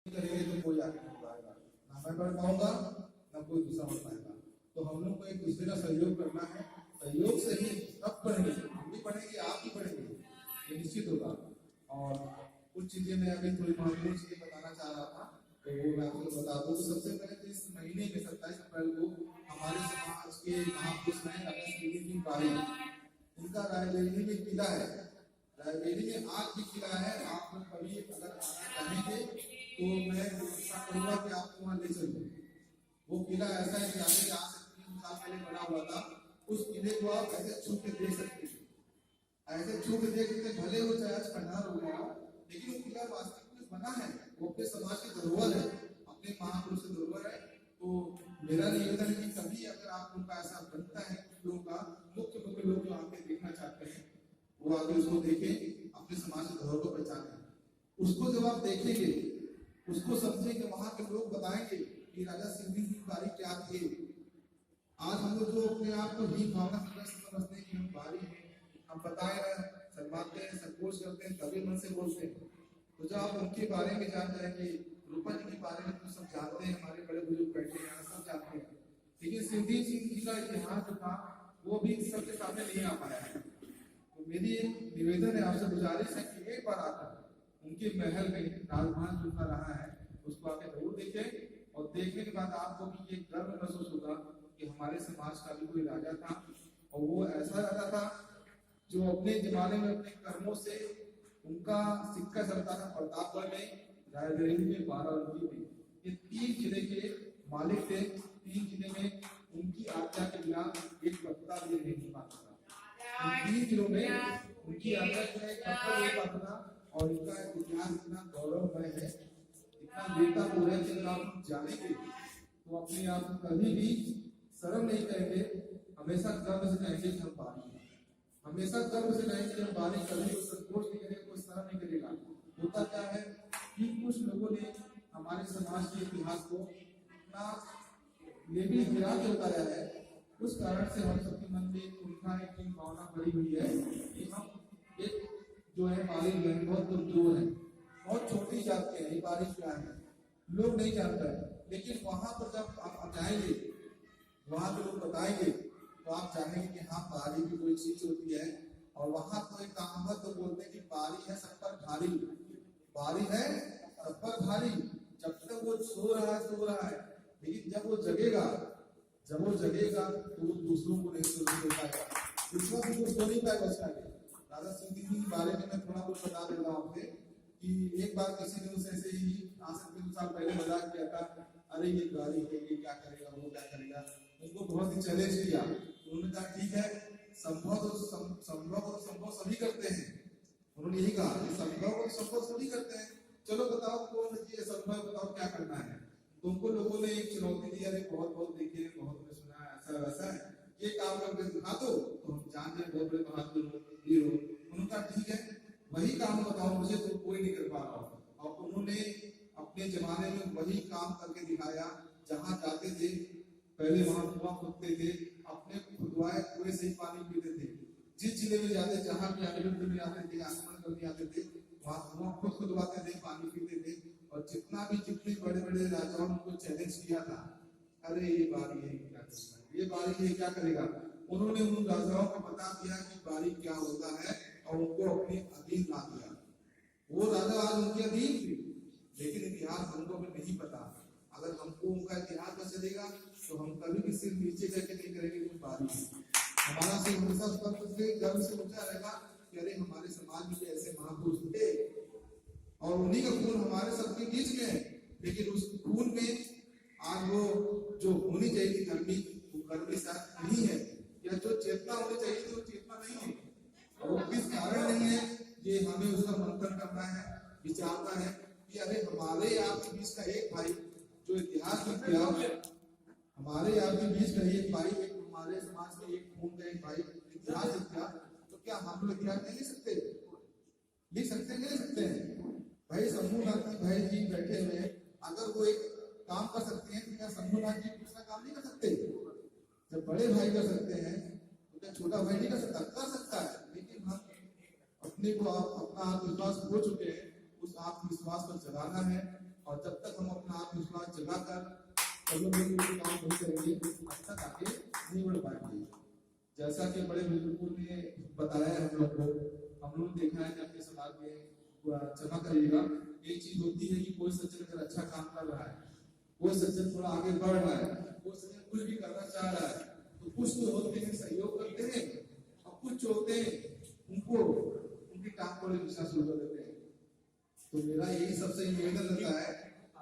करेंगे तो कोई आगे नहीं पाएगा, ना मैं बढ़ पाऊंगा ना कोई दूसरा बढ़ पाएगा। तो हम लोग को एक दूसरे का सहयोग करना है, सहयोग से ही सब बढ़ेंगे, हम भी बढ़ेंगे आप भी बढ़ेंगे, ये निश्चित होगा। और कुछ चीजें मैं अभी थोड़ी महत्वपूर्ण चीजें बताना चाह रहा था, तो वो मैं आपको बता दूं। तो सबसे पहले तो इस महीने में 27 अप्रैल को हमारे समाज के महापुरुष हैं राजा सिंह बारी, उनका रायबरेली में किला है, रायबरेली में आज भी किला है। आप लोग कभी अगर आना चाहेंगे तो मैं कोशिश करूंगा कि आपको वहां ले चलूं। वो किला ऐसा है कि आगे आज से 3 साल पहले बना हुआ था, उस किले को आप ऐसे छू के देख सकते हैं, ऐसे छू के देख सकते, भले वो चाहे आज खंडहर हो गया, लेकिन वो किला वास्तविक में बना है, वो अपने समाज की धरोहर है, अपने महापुरुष की धरोहर है। तो मेरा निवेदन है कि कभी अगर आप लोग का ऐसा बनता है, लोगों का मुख्य लोग जो आके देखना चाहते हैं वो आगे उसको देखें, अपने समाज की धरोहर को पहचानें। उसको जब आप देखेंगे, उसको समझेंगे, वहां के लोग बताएंगे कि राजा सिंह जी बारी क्या थे। आज हम लोग जो अपने आप को ही भावना समझते हैं कि हम बारी हैं, हम बताए हैं, शर्माते हैं, संकोच करते हैं, कभी मन से बोलते हैं। तो जब आप उनके बारे में जान जाएंगे, रूपा जी के बारे में तो सब जानते हैं, हमारे बड़े बुजुर्ग बैठे हैं सब जानते हैं, लेकिन सिंधी सिंह जी का इतिहास जो था वो भी सबके सामने नहीं आ पाया है। तो मेरी एक निवेदन है आपसे, गुजारिश है कि एक बार आकर उनके महल में राजमहल जो रहा है उसको आके जरूर देखें, और देखने के बाद आपको भी ये गर्व महसूस होगा कि हमारे समाज का भी कोई राजा था, और वो ऐसा राजा था जो अपने जमाने में अपने कर्मों से उनका सिक्का चलता था प्रतापगढ़ में, रायबरेली में, बाराबंकी में। ये 3 जिले के मालिक थे, 3 जिले में उनकी आज्ञा के बिना एक पत्ता भी नहीं पाता था। इन 3 जिलों में उनकी आज्ञा के बिना एक पत्ता नहीं पाता था, और इनका इतिहास इतना गौरवमय है, इतना बेतापूर्ण है कि अगर आप जानेंगे तो अपने आप को कभी भी शर्म नहीं करेंगे, हमेशा गर्व से कहेंगे कि हम बारी हैं, हमेशा गर्व से कहेंगे कि हम बारी, कभी कोई संकोच नहीं करेगा, कोई शर्म नहीं करेगा। होता क्या है कि कुछ लोगों ने हमारे समाज के इतिहास को इतना लेवी गिरा के उतारा है, उस कारण से हम सबके मन में उनका एक भावना भरी हुई है कि हम एक जो है बारी बहुत कमजोर है, बहुत छोटी जात के हैं, ये बारिश क्या है लोग नहीं जानता है। लेकिन वहां पर जब आप जाएंगे, वहां के लोग बताएंगे तो आप जानेंगे कि हाँ बारी भी कोई चीज होती है। और वहां तो एक कहावत तो बोलते हैं कि बारी है सब पर भारी, बारी है सब पर भारी। जब तक वो सो रहा है, लेकिन जब वो जगेगा तो वो दूसरों को नहीं सो पाएगा, दूसरा भी कुछ सो नहीं पाएगा उसका। राजा सिंह जी के बारे में मैं थोड़ा कुछ बता देता हूँ आपसे कि एक बार किसी ने उनसे ऐसे ही आज से 3 साल पहले मजाक किया था, अरे ये गाड़ी है, ये क्या करेगा, वो क्या करेगा, उनको बहुत ही चैलेंज किया। उन्होंने कहा ठीक है, संभव सभी करते हैं। उन्होंने यही कहा संभव सभी करते हैं, चलो बताओ कौन ये संभव, बताओ क्या करना है। तो उनको लोगों ने एक चुनौती दी, अरे बहुत देखे, बहुत ने सुना ऐसा वैसा है, ये काम करके दिखा दो तो हम जान जाए बहुत बड़े बहादुर हो, वीर हो। उन्होंने कहा ठीक है, वही काम बताओ मुझे, तो कोई नहीं कर पा रहा। और उन्होंने अपने जमाने में वही काम करके दिखाया, जहां जाते थे पहले वहां कुआं खोदते थे, अपने खुदवाए कुएं से ही पानी पीते थे। जिस जिले में जाते, जहां भी आक्रमण आते थे, आक्रमण करने आते थे, वहां कुआं खुदवाते थे, पानी पीते थे। और जितने बड़े राजाओं ने उनको चैलेंज किया था, अरे ये बारी है क्या करेगा, ये बारी है क्या करेगा, उन्होंने उन राजाओं को बता दिया कि बारी क्या होता है और उनको अपने अधीन ला दिया। वो राजा आज उनके अधीन थे, लेकिन इतिहास हमको अभी नहीं पता। अगर हमको उनका इतिहास पता चलेगा तो हम कभी भी सिर नीचे करके नहीं करेंगे कि बारी है। हमारा सिर हमेशा गर्व से ऊंचा रहेगा कि अरे हमारे समाज में ऐसे महापुरुष थे, और उन्हीं का खून हमारे सबके बीच में है। लेकिन उस खून में आज वो जो होनी चाहिए थी गर्मी, वो गर्मी शायद नहीं है, या जो चेतना होनी चाहिए थी वो चेतना नहीं है। और वो किस कारण नहीं है, ये हमें उसका मंथन करना है, विचारना है कि अरे हमारे आपके बीच का एक भाई जो इतिहास में किया, हमारे आपके बीच का एक भाई, एक हमारे समाज में एक खून का एक भाई इतिहास लिखा, तो क्या हम लोग इतिहास नहीं लिख सकते? नहीं सकते हैं भाई। शंभूनाथ भाई जी बैठे हुए, अगर वो एक काम कर सकते हैं तो क्या शंभूनाथ जी दूसरा काम नहीं कर सकते? जब बड़े भाई कर सकते हैं तो क्या छोटा भाई नहीं कर सकता? कर सकता है, लेकिन हम अपने को अपना आत्मविश्वास खो चुके हैं, उस आत्मविश्वास को जगाना है और और जब तक हम अपना आत्मविश्वास जगाकर सब लोग मिलकर काम नहीं करेंगे तब तक आगे नहीं बढ़ पाएंगे। जैसा कि बड़े बुजुर्गों ने बताया है हम लोग देखा है कि अपने समाज में क्षमा करिएगा, एक चीज होती है कि कोई सज्जन अगर अच्छा काम कर रहा है, कोई सज्जन थोड़ा आगे बढ़ रहा है, कोई सज्जन कुछ भी करना चाह रहा है, तो कुछ तो होते हैं सहयोग करते हैं और कुछ होते हैं उनको उनके काम को दिशा शुरू कर देते हैं। तो मेरा यही सबसे निवेदन रहता है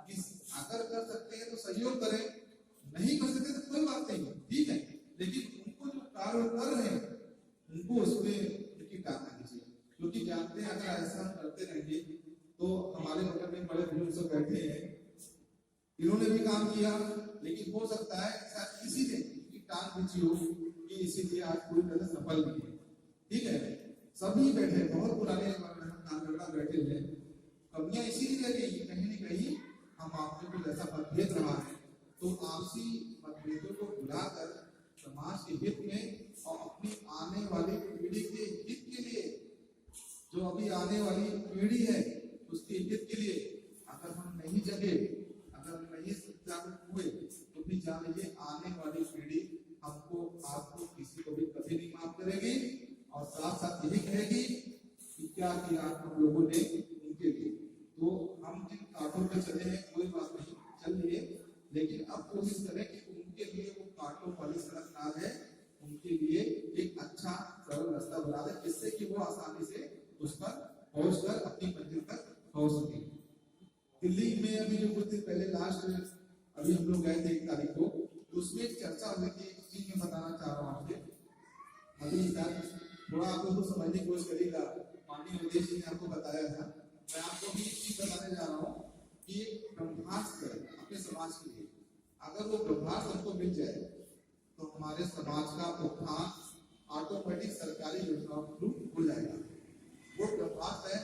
कि अगर कर सकते हैं तो सहयोग करें, नहीं कर सकते तो कोई बात नहीं, ठीक है, लेकिन उनको जो कार्य कर रहे हैं उनको उसमें उनकी कामना कीजिए, क्योंकि जानते हैं अगर ऐसा हम करते रहेंगे तो हमारे बगल में बड़े बुजुर्ग सब बैठे हैं, इन्होंने भी काम किया, लेकिन हो सकता है शायद किसी ने टांग खींची हो कि इसीलिए आज पूरी तरह सफल नहीं है। ठीक है, सभी बैठे, बहुत पुराने नागरिक बैठे हुए, कमियां इसीलिए रही कहीं न कहीं हम आपके कुछ ऐसा मतभेद रहा है, तो आपसी मतभेदों को भुलाकर समाज के हित में और अपनी आने वाली पीढ़ी के हित के लिए, जो अभी आने वाली पीढ़ी है उसके हित के लिए अगर हम नहीं जगे, अगर नहीं जागरूक हुए तो भी जान लीजिए आने वाली पीढ़ी हमको आपको किसी को भी कभी नहीं माफ करेगी और साथ साथ यही कहेगी कि क्या किया हम लोगों ने उनके लिए। तो हम जिन कांटों पे चले हैं कोई बात नहीं, चलिए, लेकिन अब कोशिश करें कि उनके लिए वो कांटों वाली सड़क ना है, उनके लिए एक अच्छा सरल रास्ता बना दे जिससे कि वो आसानी से उस पर पहुंचकर अपनी मंजिल तक पहुंच सके। दिल्ली में अभी जो कुछ दिन पहले लास्ट अभी हम लोग गए थे 1 तारीख को, उसमें एक चर्चा हुई थी, एक चीज मैं बताना चाह रहा हूँ आपसे, अभी थोड़ा आप लोग को समझने की कोशिश करिएगा। माननीय मोदी जी ने आपको बताया था, मैं आपको भी एक चीज बताने जा रहा हूँ कि ब्रह्मास्त्र अपने समाज के लिए, अगर वो ब्रह्मास्त्र हमको मिल जाए तो हमारे समाज का उत्थान ऑटोमेटिक सरकारी योजनाओं के थ्रू हो जाएगा। वो ब्रह्मास्त्र है,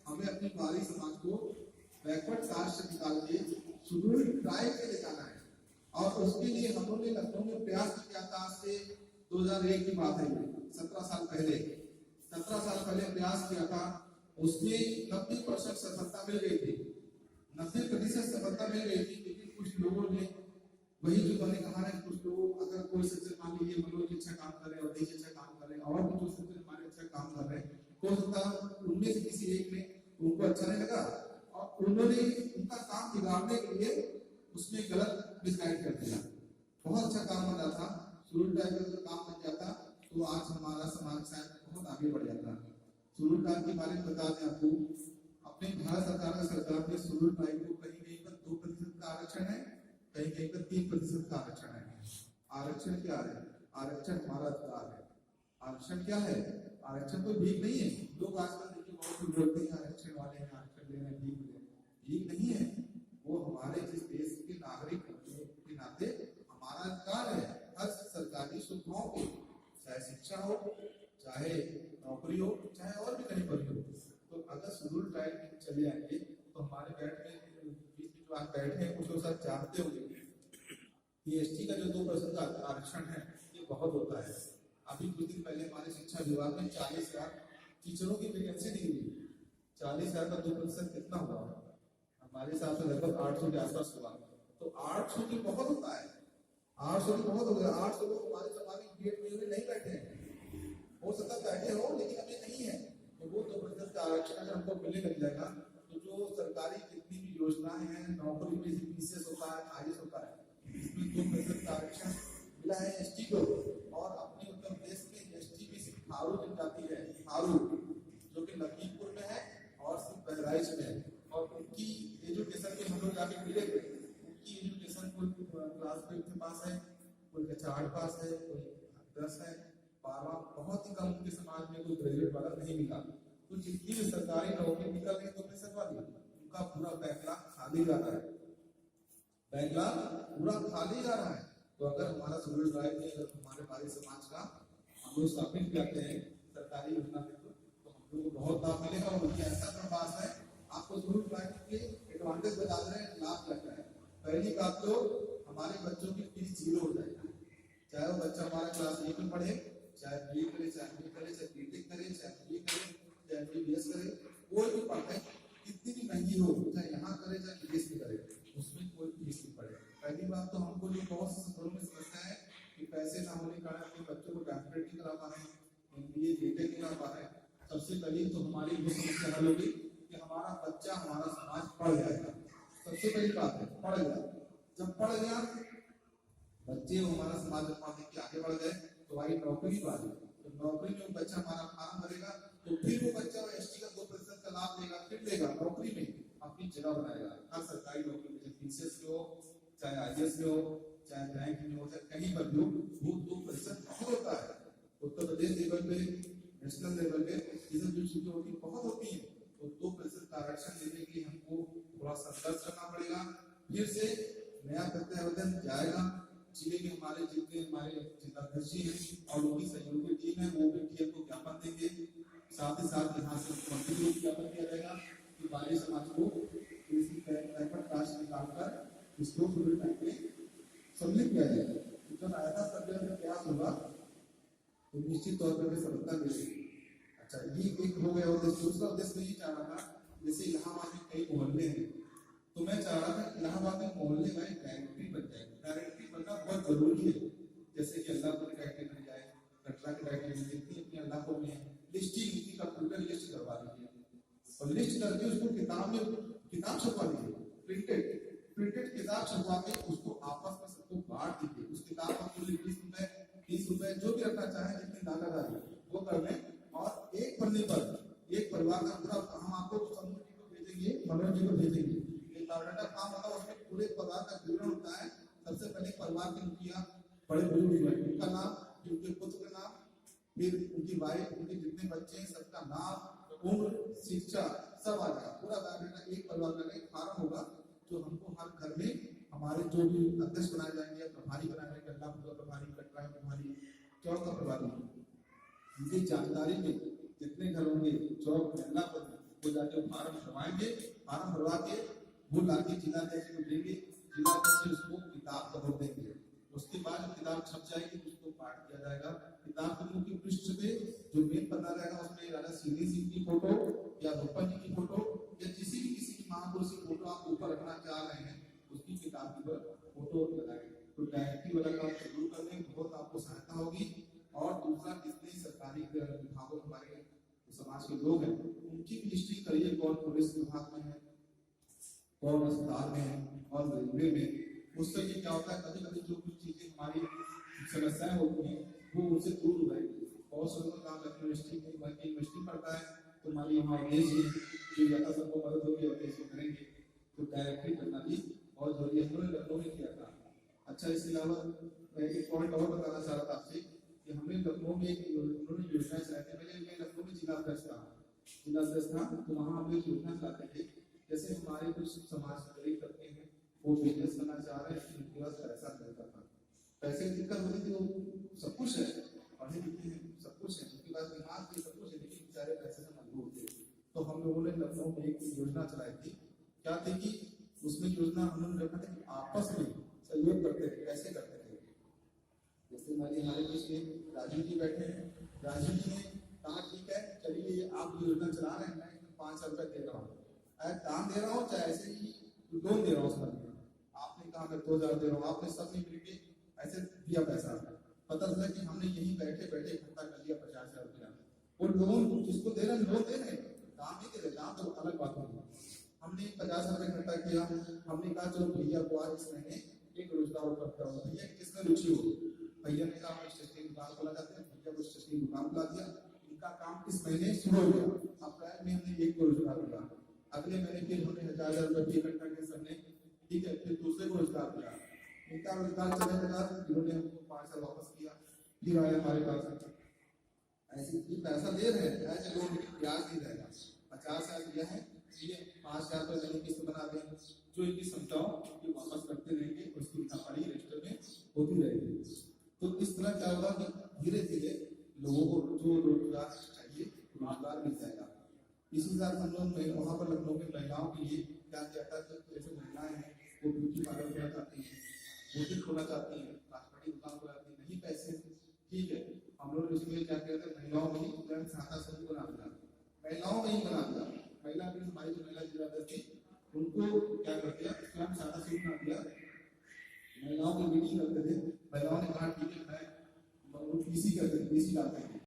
हमें अपनी बारी समाज को बैकवर्ड कास्ट से निकाल के शेड्यूल्ड ट्राइब पे ले जाना है, और उसके लिए हम लोगों ने लखनऊ में प्रयास किया था। आज से 2001 की बात है, 17 साल पहले प्रयास किया था, उसमें 90% सफलता मिल गई थी, 90% सफलता मिल गई थी। लेकिन कुछ लोगों ने वही जो मैंने कहा ना, कुछ लोग अगर कोई सज्जन मान लीजिए मनोज अच्छा काम कर रहे हैं और देश अच्छा काम कर रहे हैं और भी जो सज्जन हमारे अच्छा काम कर रहे हैं, हो सकता है उनमें से किसी एक ने उनको अच्छा नहीं लगा और उन्होंने उनका काम बिगाड़ने के लिए उसमें गलत मिसगाइड कर दिया। बहुत अच्छा काम बन रहा था, शेड्यूल ट्राइब का काम बन जाता तो आज हमारा समाज शायद बहुत आगे बढ़ जाता। शेड्यूल ट्राइब के बारे में बता दें आपको, अपने भारत सरकार ने शेड्यूल ट्राइब को कहीं पर 2% का आरक्षण है, कहीं पर 3% का आरक्षण है। आरक्षण क्या है? आरक्षण हमारा अधिकार है। आरक्षण क्या है? आरक्षण तो भीख नहीं है। लोग आजकल देखिए बहुत लोग बोलते हैं आरक्षण वाले हैं, आरक्षण ले रहे हैं, भीख नहीं है। वो हमारे जिस देश के नागरिक होने के नाते हमारा अधिकार है हर सरकारी सुविधाओं को, चाहे शिक्षा हो, चाहे नौकरी हो, चाहे और भी कहीं पर हो। तो अगर शेड्यूल ट्राइब में चले आएंगे तो हमारे जो आज बैठे हैं कुछ लोग सब जानते होंगे कि एसटी का जो 2% का आरक्षण है ये बहुत होता है। अभी कुछ दिन पहले हमारे शिक्षा विभाग में 40,000 टीचरों की वैकेंसी निकली। 40,000 का 2% कितना हुआ? हमारे हिसाब से लगभग 800 के आसपास हुआ। तो 800 की बहुत होता है, 800 की बहुत हो गया। 800 लोग हमारे समाज में गेट में नहीं बैठे हैं, हो सकता बैठे हो लेकिन अभी नहीं है। तो वो 2% का आरक्षण अगर हमको मिलने लग जाएगा तो जो सरकारी जितनी भी योजनाएं हैं, नौकरी में पीसीएस होता है, आईएएस होता है, इसमें 2% का आरक्षण मिला है एसटी को। और अपने उत्तर प्रदेश में एसटी की सिर्फ थारू जनजाति है, थारू, जो कि लखीमपुर में है और सिर्फ बहराइच में है। और उनकी एजुकेशन में हम लोग जाके मिले थे, उनकी एजुकेशन कोई क्लास 5 के पास है, कोई कक्षा 8 पास है, कोई 10 है, 12, बहुत ही कम उनके समाज में कोई ग्रेजुएट वाला नहीं मिला। तो जितनी भी सरकारी नौकरी निकल रही है 2% वाली, उनका पूरा बैकलॉग खाली जा रहा है, बैकलॉग पूरा खाली जा रहा है। तो अगर हमारा शेड्यूल ट्राइब में अगर हमारे बारी समाज का हम लोग शामिल करते हैं सरकारी योजना में तो हम लोग को बहुत लाभ मिलेगा। और उनके ऐसा प्रभाव है, आपको शेड्यूल ट्राइब के एडवांटेज बता रहे हैं, लाभ लग रहा है। पहली बात तो हमारे बच्चों की फीस 0 हो जाएगी, चाहे वो बच्चा हमारा क्लास 1 में पढ़े, चाहे बीए करे, चाहे एमए करे, चाहे बीटेक करे, चाहे बीए करे, चाहे एमबीबीएस करे, कोई भी पढ़ाई कितनी भी महंगी हो, चाहे यहाँ करे चाहे विदेश में करे, लोग बहुत से घरों में समस्या है कि पैसे ना होने के कारण अपने बच्चों को डॉक्टरेट नहीं करा पा रहे हैं, MBA BTech नहीं करा पा रहे हैं। सबसे पहले तो हमारी वो समस्या हल होगी कि हमारा बच्चा हमारा समाज पढ़ जाएगा। सबसे पहली बात है पढ़ गया, जब पढ़ गया बच्चे हमारा समाज में पढ़ के आगे बढ़ गए तो भाई नौकरी पाएगा, तो नौकरी में बच्चा हमारा फार्म भरेगा तो फिर वो बच्चा ST का 2% का लाभ लेगा, फिर लेगा नौकरी में अपनी जगह बनाएगा। हर सरकारी नौकरी में चाहे PCS में हो, चाहे IAS में हो, चाहे बैंक में हो, चाहे कहीं पर भी हो, वो 2% बहुत होता है। उत्तर प्रदेश लेवल पे, नेशनल लेवल पे चीजें जो चीजें होती बहुत होती है, तो 2% का आरक्षण लेने के लिए हमको थोड़ा संघर्ष करना पड़ेगा। फिर से नया प्रत्यावर्तन जाएगा, जिले में हमारे जितने हमारे जिलाध्यक्ष हैं और उनकी सहयोगी टीम है वो भी DM को ज्ञापन देंगे। साथ ही साथ यहाँ से मुख्यमंत्री को ज्ञापन दिया जाएगा कि बाली समाज को इसी बैकवर्ड कास्ट निकालकर इसको पूरे टाइम में सम्मिलित किया जाएगा। जब ऐसा सर्वे में प्रयास होगा तो निश्चित तौर पर सफलता मिलेगी। अच्छा, ये एक हो गया। और दूसरा उद्देश्य ये चाह रहा था, जैसे इलाहाबाद में कई मोहल्ले हैं, तो मैं चाह रहा था कि इलाहाबाद में मोहल्ले का एक डायरेक्टरी बन जाए। डायरेक्टरी बनना बहुत जरूरी है, जैसे कि अल्लाहपुर डायरेक्टरी बन जाए, कटरा की डायरेक्टरी जितनी अपनी अल्लाहपुर में लिस्टिंग उनकी कंप्यूटर लिस्ट करवा दीजिए और लिस्ट करके उसको किताब में किताब छपवा दीजिए, प्रिंटेड किताब छपवा के उसको आपस में सबको बांट दीजिए। उस किताब का मूल्य 20 रुपए 30 रुपए जो भी रखना चाहे, जितनी लागत आ रही वो कर लें और एक पन्ने पर एक परिवार का पूरा हम आपको समूह जी को भेजेंगे, मनोज जी को भेजेंगे। एक बायोडाटा फॉर्म होता है, उसमें पूरे परिवार का विवरण होता है। सबसे पहले परिवार के मुखिया बड़े बुजुर्ग उनका नाम, उनके पुत्र का नाम, फिर उनकी वाइफ, उनके जितने बच्चे हैं सबका नाम, उम्र, शिक्षा सब आ जाएगा। पूरा बायोडाटा एक परिवार का एक फार्म होगा जो हमको हर घर में हमारे जो भी अध्यक्ष बनाए जाएंगे, प्रभारी बनाए जाएंगे, अल्लाहपुर का प्रभारी, कटरा प्रभारी, चौक का प्रभारी, उनकी जानकारी में जितने घर होंगे चौक में अल्लाहपुर वो जाके फार्म भरवाएंगे। फार्म भरवा के वो लाके जिलाध्यक्ष को देंगे, जिलाध्यक्ष उसको किताब खबर देंगे। उसके बाद किताब छप जाएगी तो उसको पाठ किया जाएगा। किताब के मुख्य पृष्ठ पे जो मेन पन्ना रहेगा उसमें राजा सीधी सिंह की फोटो या रूपा जी की फोटो या किसी भी महापुरुष की फोटो आप ऊपर रखना चाह रहे हैं, उसकी किताब की फोटो लगाएंगे। तो डायरेक्टरी वाला काम शुरू करने में बहुत आपको सहायता होगी। और दूसरा, जितने सरकारी विभागों हमारे समाज के लोग हैं उनकी भी लिस्टिंग करिए, कौन पुलिस विभाग में है, कौन अस्पताल में है और रेलवे में। उससे ये क्या होता है, कभी कभी जो कुछ चीजें हमारी समस्याएं होती हैं वो उनसे दूर हो जाएगी। बहुत से लोग काम यूनिवर्सिटी पढ़ता है तो हमारी वहाँ उद्देश्य जो ज्यादा सबको मदद होगी उद्देश्य करेंगे। तो डायरेक्टरी करना भी बहुत जरूरी है, हमने लखनऊ में किया था। अच्छा, इसके अलावा मैं एक पॉइंट और बताना चाह रहा था आपसे कि हमने लखनऊ में एक उन्होंने योजना चलाई थी। पहले मैं लखनऊ में जिला अध्यक्ष था तो वहाँ हम एक योजना चलाते थे। जैसे हमारे कुछ समाज गरीब तबके हैं वो बिजनेस करना चाह रहे हैं, उनके पास पैसा मिलता था, पैसे की दिक्कत होती थी, वो सब कुछ है, पढ़े लिखे हैं, सब कुछ है, उनके पास दिमाग भी सब कुछ है, लेकिन बेचारे पैसे से मजबूर थे। तो हम लोगों ने लखनऊ में एक योजना चलाई थी। क्या थी कि उसमें योजना हम लोगों ने रखा था कि आपस में सहयोग करते थे। कैसे करते थे, जैसे हमारे बीच में राजीव जी बैठे हैं, राजीव जी ने कहा ठीक है चलिए आप योजना चला रहे हैं, मैं 5,000 रुपए दे रहा हूँ, दान दे रहा हूँ चाहे ऐसे ही लोन दे रहा हूँ। आपने कहा मैं 2,000 दे रहा हूँ, आपने सब मिलके ऐसे दिया पैसा। पता चला कि हमने यहीं बैठे बैठे इकट्ठा कर लिया 50,000 रुपया। वो लोन जिसको दे रहे लोन दे रहे, दाम नहीं दे रहे, दाम तो अलग बात होगी। हमने 50,000 रुपये इकट्ठा किया। हमने कहा चलो भैया को आज इस महीने एक रोजगार उपलब्ध करो, भैया किसमें रुचि हो। भैया ने कहा स्टेशनरी दुकान खोला जाते हैं, भैया को स्टेशनरी दुकान खुला दिया। इनका काम इस महीने शुरू हो गया। अप्रैल में हमने एक को रोजगार दिया, अगले महीने फिर हमने 1,000 रुपये इकट्ठा किए सबने, ठीक है, फिर दूसरे को रोजगार दिया। इनका रोजगार चलने के बाद इन्होंने हमको 5,000 वापस किया, फिर आए हमारे पास। ऐसे ये पैसा दे रहे हैं ऐसे लोन, लेकिन ब्याज नहीं रहेगा। 50,000 दिया है, ये 5,000 रुपये महीने किस्त बना दें, जो इनकी क्षमताओं की वापस करते रहेंगे, उसकी लिखापढ़ी रजिस्टर में होती रहेगी। तो इस तरह क्या होगा कि धीरे धीरे लोगों को जो रोजगार चाहिए रोजगार मिल जाएगा। इसी साथ हम लोग वहाँ पर लखनऊ में महिलाओं के लिए क्या किया था, जैसे महिलाएं हैं वो ब्यूटी पार्लर खोलना चाहती हैं, बुटीक खोलना चाहती हैं, कॉस्मेटिक दुकान खोलना चाहती हैं, नहीं पैसे, ठीक है, हम लोग इसमें क्या कहते हैं महिलाओं में ही स्वयं सहायता समूह बना दिया, महिलाओं में ही बना दिया। महिला भी हमारी जो महिला जिला थी उनको क्या कर दिया, स्वयं सहायता समूह बना दिया। महिलाओं की मीटिंग करते थे, महिलाओं ने कहा ठीक है मैं पीसी करते हैं, पीसी लाते हैं,